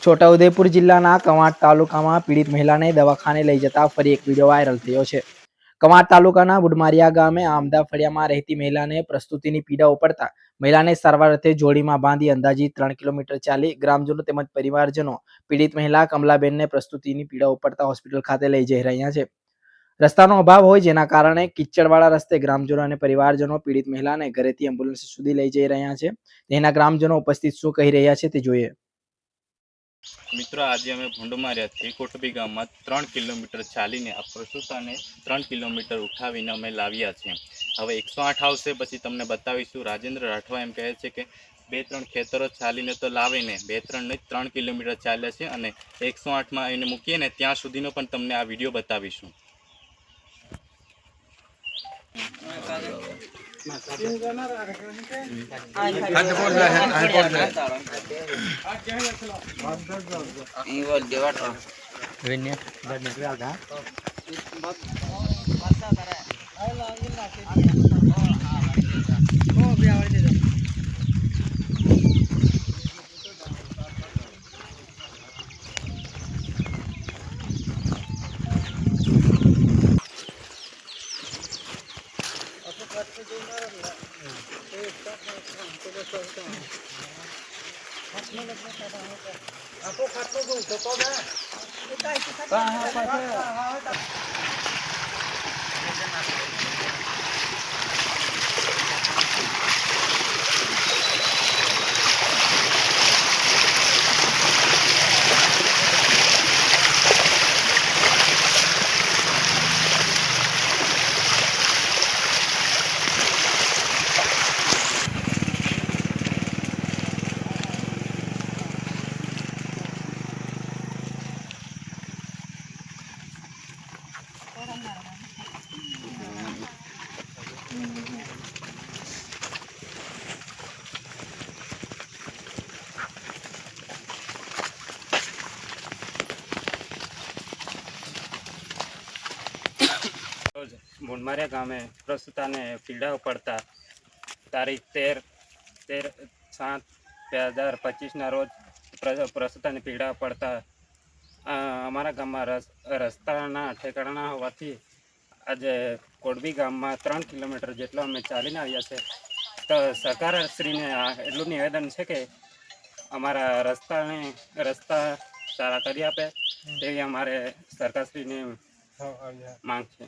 છોટાઉદેપુર જિલ્લાના કવાંટ તાલુકામાં પીડિત મહિલાને દવાખાને લઈ જતા ફરી એક વિડીયો વાયરલ થયો છે। કવાંટ તાલુકાના બુડમારિયા ગામે આમદા ફળિયામાં રહેતી મહિલાને પ્રસ્તુતિની પીડા ઉપડતા મહિલાને સારવાર અર્થે જોડીમાં બાંધી અંદાજિત 3 કિલોમીટર ચાલી ગ્રામજનો તેમજ પરિવારજનો પીડિત મહિલા કમલાબેનને પ્રસ્તુતિની પીડા ઉપડતા હોસ્પિટલ ખાતે લઈ જઈ રહ્યા છે। રસ્તાનો અભાવ હોય જેના કારણે કિચડવાળા રસ્તે ગ્રામજનો અને પરિવારજનો પીડિત મહિલાને ઘરેથી એમ્બ્યુલન્સ સુધી લઈ જઈ રહ્યા છે। તેના ગ્રામજનો ઉપસ્થિત શું કહી રહ્યા છે તે જોઈએ। મિત્રો, આજે અમે ભૂંડમારિયાથી કોટબી ગામમાં 3 કિલોમીટર ચાલીને આ પ્રસૂતાને 3 કિલોમીટર ઉઠાવીને અમે લાવ્યા છીએ। હવે 108 આવશે પછી તમને બતાવીશું। રાજેન્દ્ર રાઠવા એમ કહે છે કે 2-3 ખેતરો ચાલીને તો લાવે ને 2-3 નહીં 3 કિલોમીટર ચાલ્યા છે અને 108માં એને મૂકીએ ને ત્યાં સુધીનો પણ તમને આ વિડીયો બતાવીશું। ભૂંડમારિયા ગામે પ્રસૂતાને પીડા પડતા તારીખ 13/7/2025ના રોજ પ્રસૂતાને પીડા પડતા અમારા ગામમાં રસ્તાના ઠેકાણા હોવાથી આજે કોડબી ગામમાં 3 કિલોમીટર જેટલો અમે ચાલીને આવ્યા છે। તો સરકારશ્રીને એટલું નિવેદન છે કે અમારા રસ્તા સારા કરી આપે તેવી અમારે સરકારશ્રીની માંગ છે।